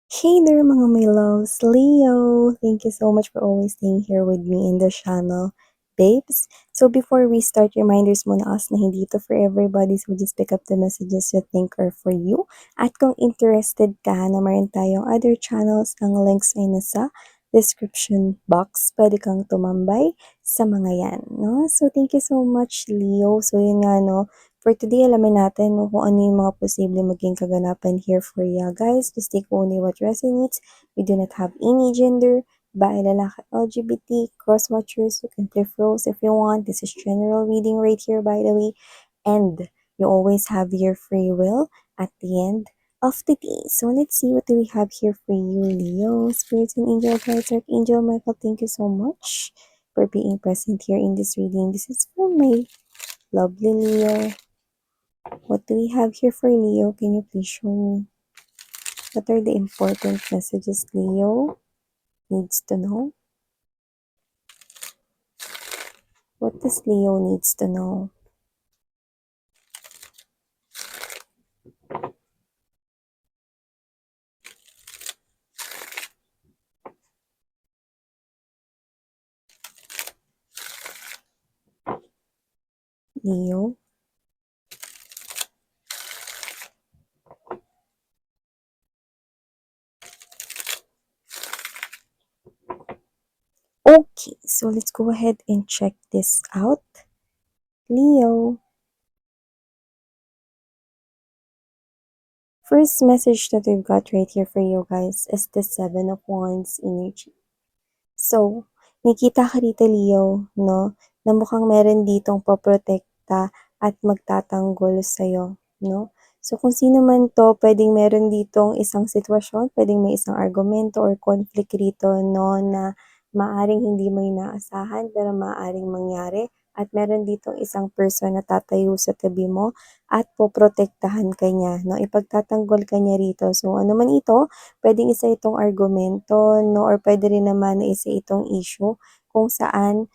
Hey there mga my loves, Leo! Thank you so much for always staying here with me in the channel, babes. So before we start, reminders muna us na hindi ito for everybody, so just pick up the messages you think are for you. At kung interested ka na meron tayong other channels, ang links ay nasa description box. Pwede kang tumambay sa mga yan, no? So thank you so much, Leo. So yun nga, no? For today, alamin natin kung ano yung mga posible maging kaganapan here for ya. Guys, just take only what resonates. We do not have any gender, babae, lalaki, LGBT, cross-watchers. You can flip roles if you want. This is general reading right here, by the way. And you always have your free will at the end of the day. So let's see what do we have here for you, Leo. Spirits and angel guides, Archangel Michael, thank you so much for being present here in this reading. This is for my lovely Leo. What do we have here for Leo? Can you please show me? What are the important messages Leo needs to know? What does Leo needs to know? Leo? Okay, so let's go ahead and check this out. Leo. First message that we've got right here for you guys is the Seven of Wands energy. So, nakita ka dito Leo, no? Na mukhang meron ditong poprotekta at magtatanggol sa'yo, no? So, kung sino man to, pwedeng meron ditong isang sitwasyon, pwedeng may isang argumento or conflict rito, no? Na maaring hindi mo inaasahan, pero maaring mangyari. At meron ditong isang person na tatayo sa tabi mo at poprotektahan ka niya, no? Ipagtatanggol ka niya rito. So, ano man ito, puwedeng isa itong argumento 'no, or puwede rin naman na isa itong issue kung saan,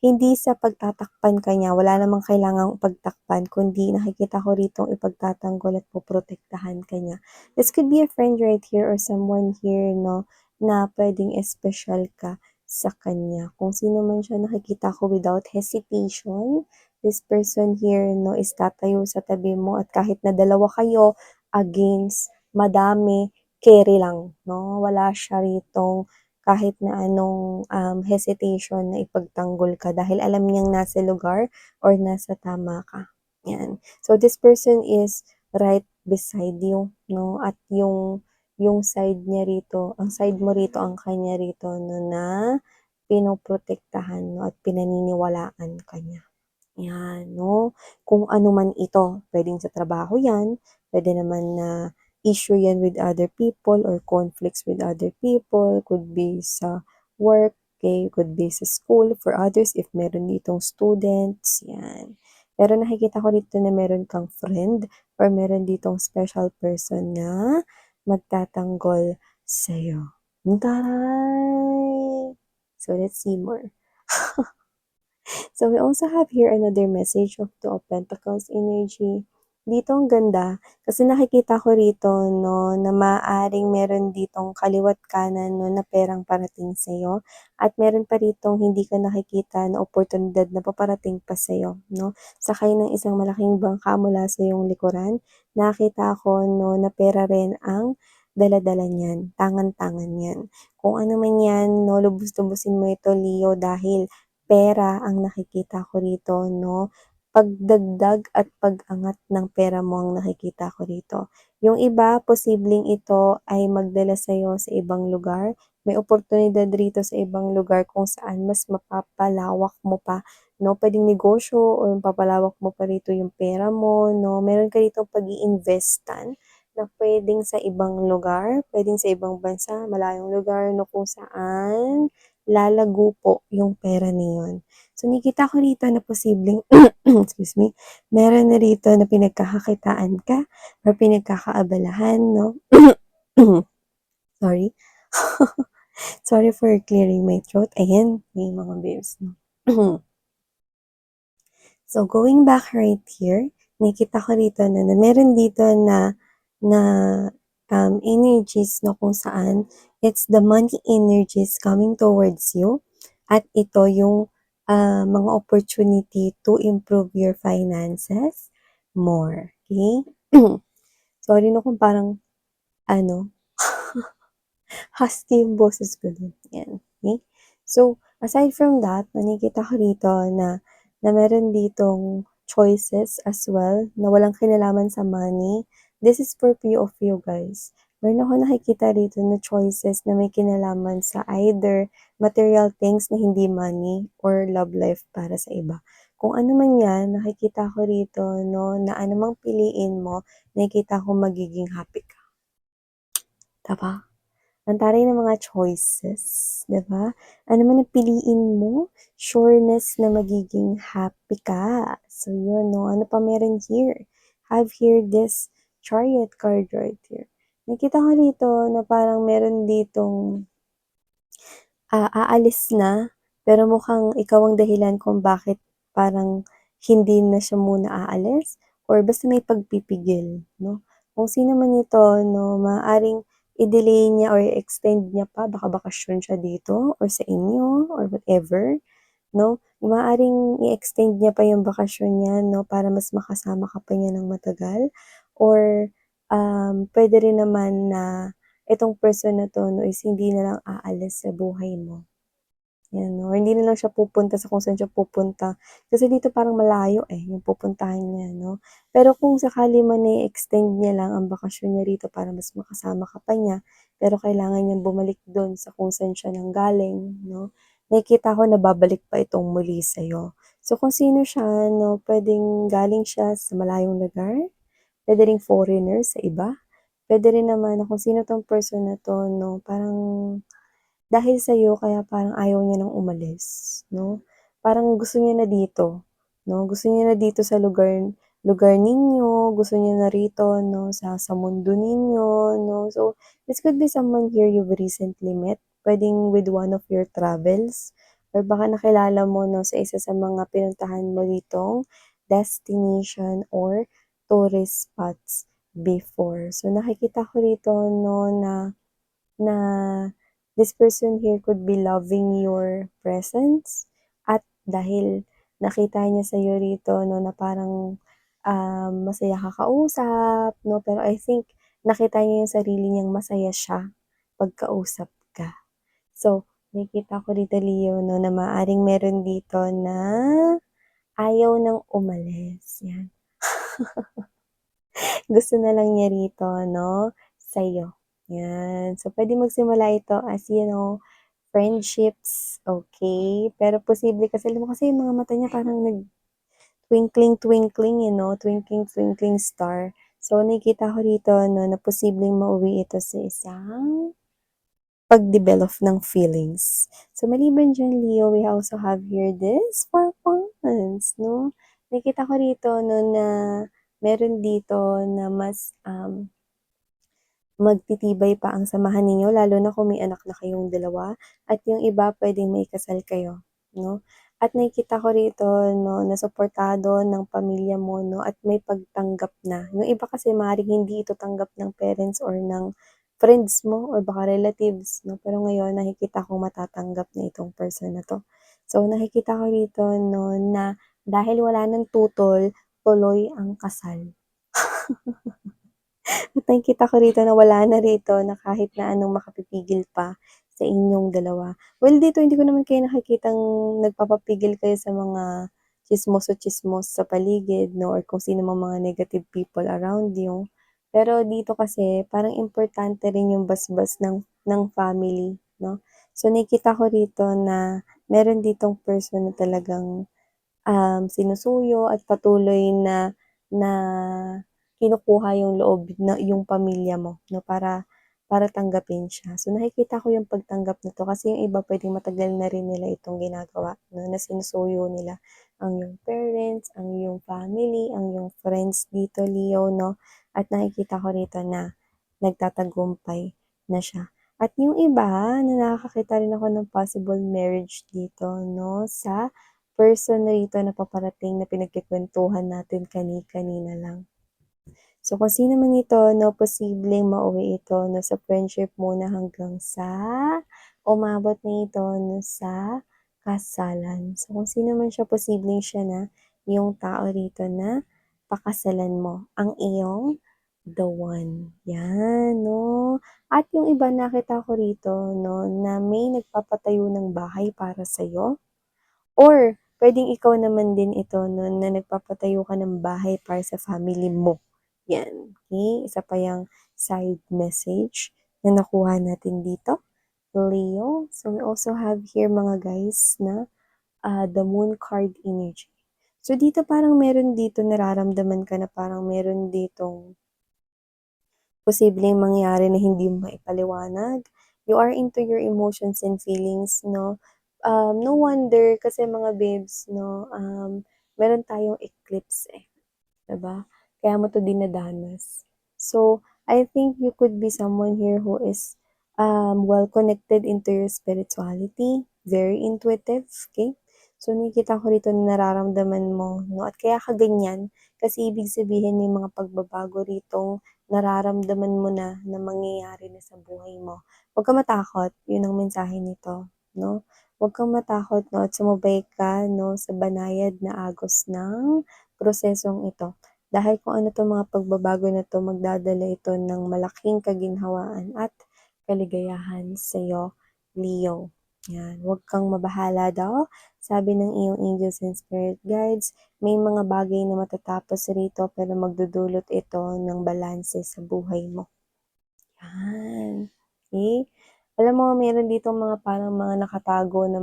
hindi sa pagtatakpan ka niya, wala namang kailangang pagtakpan kundi nakikita ko ritong ipagtatanggol at poprotektahan ka niya. This could be a friend right here or someone here 'no, na puwedeng espesyal ka sa kanya. Kung sino man siya nakikita ko without hesitation, this person here 'no, is tatayo sa tabi mo at kahit na dalawa kayo against madami, keri lang 'no, wala siya ritong kahit na anong, hesitation na ipagtanggol ka dahil alam niyang nasa lugar or nasa tama ka, 'yan. So, this person is right beside you 'no, at yung side niya rito, ang side mo rito, ang kanya rito 'no, na pinoprotektahan 'no, at pinaniniwalaan ka niya. 'Yan 'no, kung ano man ito, puwedeng sa trabaho 'yan, puwede naman na issue 'yan with other people or conflicts with other people, could be sa work, okay, could be sa school for others if meron ditong students, 'yan. Pero nakikita ko dito na meron kang friend or meron ditong special person na magtatanggol sa'yo. Taray! So, let's see more. So we also have here another message of Two of Pentacles energy. Dito ang ganda kasi nakikita ko rito 'no, na maaaring meron ditong kaliwa't kanan 'no, na perang parating sa'yo at meron pa ritong hindi ka nakikita na oportunidad na paparating pa sa'yo 'no. Sakay ng isang malaking bangka mula sa iyong likuran, nakita ko 'no, na pera rin ang dala-dala niyan, tangan-tangan 'yan. Kung ano man 'yan 'no, lubos-lubusin mo ito Leo dahil pera ang nakikita ko rito 'no, pagdagdag at pag-angat ng pera mo ang nakikita ko rito. Yung iba posibleng ito ay magdala sa'yo sa ibang lugar, may oportunidad rito sa ibang lugar kung saan mas mapapalawak mo pa 'no, puwedeng negosyo o papalawak mo pa rito yung pera mo 'no, meron ka ditong pag-iinvestan na puwedeng sa ibang lugar, puwedeng sa ibang bansa, malayong lugar 'no, kung saan lalago po yung pera na yun. So, nakikita ko rito na posibleng excuse me, meron na rito na pinagkakakitaan ka or pinagkakaabalahan 'no. Sorry. Sorry for clearing my throat. Ayan, may mga bears 'no. So, going back right here, nakikita ko rito na meron dito na na energies, no, kung saan it's the money energies coming towards you at ito yung mga opportunity to improve your finances more. Okay? Sorry no kung parang ano, husky yung boses ko dun. Yan. Okay? So, aside from that, nakikita ko dito na meron ditong choices as well na walang kinalaman sa money. This is for few of you guys. Meron ako nakikita dito na choices na may kinalaman sa either material things na hindi money or love life para sa iba. Kung ano man yan, nakikita ko rito no, na anumang piliin mo, nakikita ko magiging happy ka. Diba? Ang taray ng mga choices, 'di ba? Ano man ang piliin mo, sureness na magiging happy ka. So yun, no? Ano pa meron here? Have here this chariot card right here. Nakita ko dito na parang meron ditong aalis na, pero mukhang ikaw ang dahilan kung bakit parang hindi na siya muna aalis or basta may pagpipigil, no? Kung sino man ito, no, maaaring i-delay niya or i-extend niya pa, baka bakasyon siya dito or sa inyo or whatever, no? Maaaring i-extend niya pa yung bakasyon niya, no, para mas makasama ka pa niya ng matagal or puwede rin naman na itong person na 'to 'no is hindi na lang aalis sa buhay mo. 'Yan 'no, or hindi na lang siya pupunta sa kung saan siya pupunta. Kasi dito parang malayo, yung pupuntahan niya 'no. Pero kung sakali man na extend niya lang ang bakasyon niya rito para mas makasama ka pa niya, pero kailangan niyang bumalik dun sa kung saan siya nanggaling 'no, nakikita ko na babalik pa itong muli sa'yo. So kung sino siya 'no, puwedeng galing siya sa malayong lugar, puwede ring foreigner sa iba, puwede rin naman na kung sino 'tong person na 'to 'no, parang dahil sa'yo kaya parang ayaw niya ng umalis 'no. Parang gusto niya na dito 'no, gusto niya na dito sa lugar lugar ninyo, gusto niya na rito 'no, sa mundo ninyo 'no. So, this could be someone here you've recently met, puwedeng with one of your travels or baka nakilala mo 'no, sa isa sa mga pinuntahan mo ditong destination or tourist spots before. So, nakikita ko rito 'no na this person here could be loving your presence at dahil nakita niya sa'yo rito 'no na parang, masaya ka kausap 'no, pero I think nakita niya yung sarili niyang masaya siya 'pag kausap ka. So, nakikita ko dito Leo 'no na maaaring meron dito na ayaw ng umalis, 'yan. Gusto na lang niya rito 'no, sa'yo, 'yan. So, puwede magsimula ito as, friendships, okay. Pero posible kasi alam mo kasi yung mga mata niya parang nag-twinkling-twinkling, twinkling-twinkling star. So, nakikita ko rito 'no na posibleng mauwi ito sa isang pag-develop ng feelings. So, maliban diyan Leo, we also have here this 4 wands 'no. Nakita ko rito 'no na meron dito na mas, magtitibay pa ang samahan ninyo lalo na kung may anak na kayong dalawa at yung iba puwedeng maikasal kayo 'no. At nakikita ko rito 'no na suportado ng pamilya mo 'no at may pagtanggap na. Yung iba kasi maaaring hindi ito tanggap ng parents or ng friends mo or baka relatives 'no, pero ngayon nakikita kong matatanggap na itong person na 'to. So nakikita ko rito 'no na dahil wala ng tutol, tuloy ang kasal. At nakikita ko rito na wala na rito na kahit na anong makapipigil pa sa inyong dalawa. Well, dito hindi ko naman kayo nakikitang nagpapapigil kayo sa mga tsismoso-tsismos sa paligid 'no, or kung sino mang mga negative people around you. Pero dito kasi parang importante rin yung basbas ng family 'no. So, nakikita ko rito na meron ditong person na talagang sinusuyo at patuloy na na kinukuha yung loob na yung pamilya mo 'no, para tanggapin siya. So, nakikita ko yung pagtanggap na 'to kasi yung iba puwedeng matagal na rin nila itong ginagawa 'no, na sinusuyo nila ang iyong parents, ang iyong family, ang iyong friends dito Leo 'no, at nakikita ko rito na nagtatagumpay na siya. At yung iba na nakakakita rin ako ng possible marriage dito 'no, sa person na rito na paparating na pinagkukuwentuhan natin kani-kanina lang. So, kung sino man ito 'no, posibleng mauwi ito 'no, sa friendship mo na hanggang sa umabot na ito 'no, sa kasalan. So, kung sino man siya, posibleng siya na yung tao rito na pakasalan mo, ang iyong the one, 'yan 'no. At yung iba nakita ko rito 'no, na may nagpapatayo ng bahay para sa'yo. Or puwedeng ikaw naman din ito 'no, na nagpapatayo ka ng bahay para sa family mo, 'yan, okey? Isa pa yang side message na nakuha natin dito, Leo. So, we also have here mga guys na, the moon card energy. So, dito parang meron dito nararamdaman ka na parang meron ditong posibleng mangyari na hindi mo maipaliwanag. You are into your emotions and feelings 'no. No wonder kasi mga babes 'no, meron tayong eclipse, eh. 'Di ba? Kaya mo 'to dinadanas. So, I think you could be someone here who is, well connected into your spirituality, very intuitive, okay? So, nakikita ko rito na nararamdaman mo 'no, at kaya ka ganyan kasi ibig sabihin may mga pagbabago ritong nararamdaman mo na mangyayari na sa buhay mo. Huwag kang matakot, 'yun ang mensahe nito 'no. Huwag kang matakot 'no at sumabay ka 'no sa banayad na agos ng prosesong ito. Dahil kung ano 'tong mga pagbabago na 'to, magdadala ito ng malaking kaginhawaan at kaligayahan sa'yo, Leo. 'Yan, huwag kang mabahala daw, sabi ng iyong angels and spirit guides. May mga bagay na matatapos rito pero magdudulot ito ng balanse sa buhay mo. 'Yan, okey. Alam mo meron ditong mga parang mga nakatago na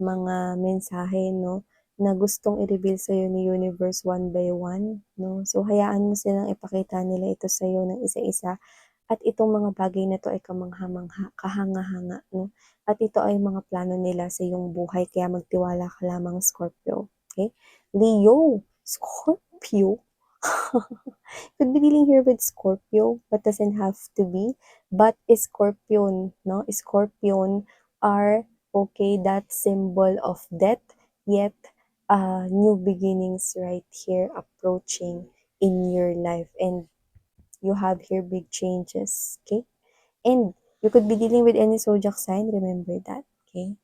mga mensahe 'no, na gustong i-reveal sa'yo ni universe one by one 'no. So, hayaan mo silang ipakita nila ito sa'yo ng isa-isa at itong mga bagay na 'to ay kamangha-mangha, kahanga-hanga 'no, at ito ay mga plano nila sa iyong buhay kaya magtiwala ka lamang Scorpio, okay. Leo, Scorpio? Could be dealing here with Scorpio, but doesn't have to be. But Scorpion, no? Scorpion are, okay, that symbol of death, yet new beginnings right here approaching in your life. And you have here big changes, okay? And you could be dealing with any zodiac sign, remember that, okay?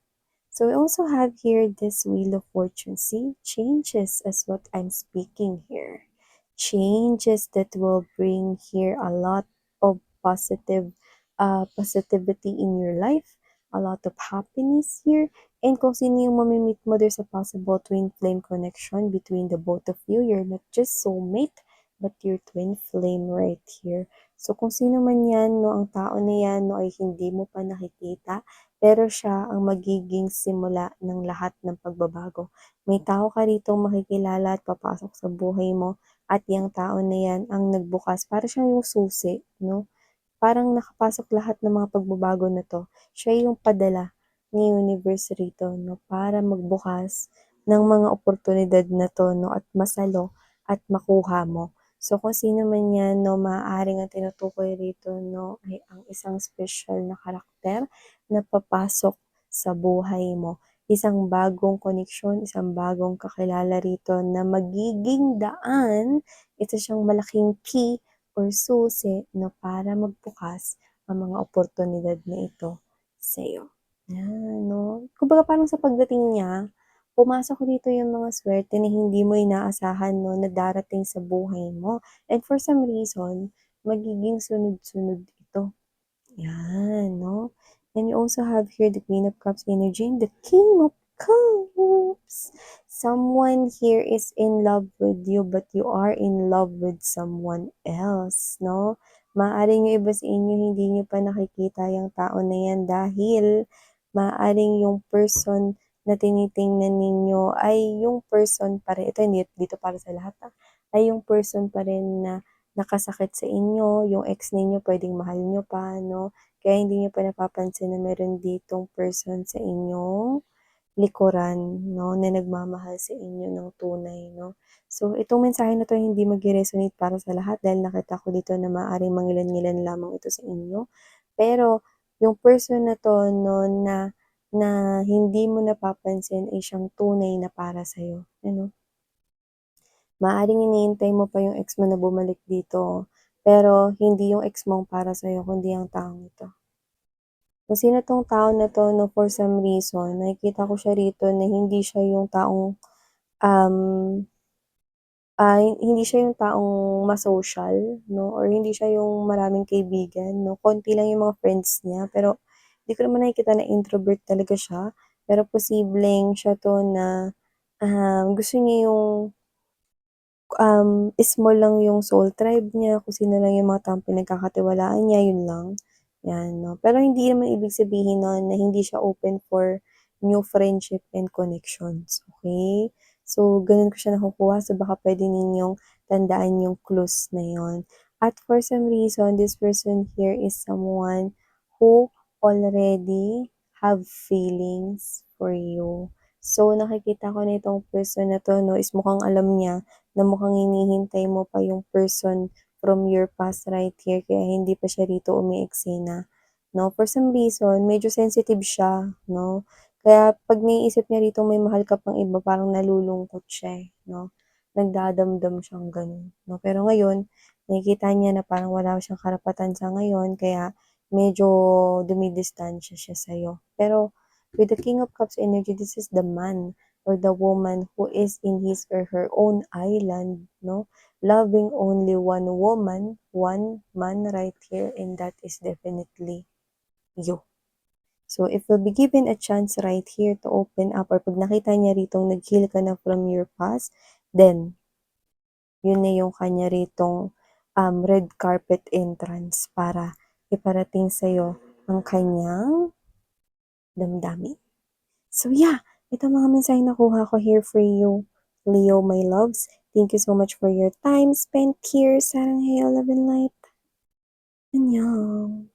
So we also have here this Wheel of Fortune. See, changes as what I'm speaking here. Changes that will bring here a lot of positivity in your life, a lot of happiness here. And kung sino yung mamimit mo, there's a possible twin flame connection between the both of you. You're not just soulmate, but you're twin flame right here. So kung sino man yan, no, ang tao na yan, no, ay hindi mo pa nakikita, pero siya ang magiging simula ng lahat ng pagbabago. May tao ka ritong makikilala at papasok sa buhay mo at yang tao na yan ang nagbukas para siyang yung susi, no? Parang nakapasok lahat ng mga pagbabago na 'to. Siya yung padala ni universe rito 'no, para magbukas ng mga oportunidad na 'to 'no, at masalo at makuha mo. So, kung sino man 'yan 'no, maaaring ang tinutukoy rito 'no, ay ang isang special na karakter na papasok sa buhay mo. Isang bagong koneksyon, isang bagong kakilala rito na magiging daan, isa siyang malaking key or susi na para magbukas ang mga oportunidad na ito sa'yo. Yan 'no. Kumbaga parang sa pagdating niya, pumasok dito yung mga swerte na hindi mo inaasahan 'no, na darating sa buhay mo. And for some reason, magiging sunod-sunod ito. Yan 'no. And you also have here the Queen of Cups energy and the King of Cups. Someone here is in love with you but you are in love with someone else 'no. Maaaring yung iba sa inyo hindi niyo pa nakikita yung tao na yan dahil maaaring yung person na tinitingnan ninyo ay yung person pa rin, ito hindi dito para sa lahat, ay yung person pa rin na nakasakit sa inyo, yung ex ninyo puwedeng mahal niyo pa 'no, kaya hindi niyo pa napapansin na meron ditong person sa inyong likuran 'no, na nagmamahal sa inyo ng tunay 'no. So, itong mensahe na 'to hindi magre-resonate para sa lahat dahil nakita ko dito na maaaring mangilan-ngilan lamang ito sa inyo. Pero yung person na 'to 'no, na na hindi mo napapansin ay siyang tunay na para sa'yo, ano. Maaaring hinihintay mo pa yung ex mo na bumalik dito, pero hindi yung ex mo ang para sa'yo kundi ang taong ito. Kung sino 'tong tao na 'to 'no, for some reason nakikita ko siya rito na hindi siya yung taong, um, hindi siya yung taong ma-social 'no, or hindi siya yung maraming kaibigan 'no, konti lang yung mga friends niya. Pero di ko naman nakikita na introvert talaga siya, pero posibleng siya 'to na, gusto niya yung small lang yung soul tribe niya, kung sino lang yung mga taong pinagkakatiwalaan niya, yun lang, 'yan 'no. Pero hindi naman ibig sabihin nun na hindi siya open for new friendship and connections, okey? So, gano'n ko siya nakukuha, so baka puwede ninyong tandaan yung clues na yun. At for some reason, this person here is someone who already have feelings for you. So, nakikita ko na itong person na 'to 'no, is mukhang alam niya na mukhang hinihintay mo pa yung person from your past right here kaya hindi pa siya rito umeeksena, 'no? For some reason, medyo sensitive siya, 'no? Kaya 'pag naiisip niya rito may mahal ka pang iba parang nalulungkot siya, 'no? Nagdadamdam siyang gano'n, 'no? Pero ngayon, nakikita niya na parang wala siyang karapatan sa ngayon kaya medyo dumidistansya siya sa'yo. Pero with the King of Cups energy, this is the man or the woman who is in his or her own island, no? Loving only one woman, one man right here, and that is definitely you. So, if you'll be given a chance right here to open up or pag nakita niya ritong nag-heal ka na from your past, then, yun na yung kanya ritong red carpet entrance para iparating sa'yo ang kanyang damdamin. So yeah, ito mga mensaheng nakuha ko here for you, Leo, my loves. Thank you so much for your time spent here. Sarang hayo, love and light. Annyeong.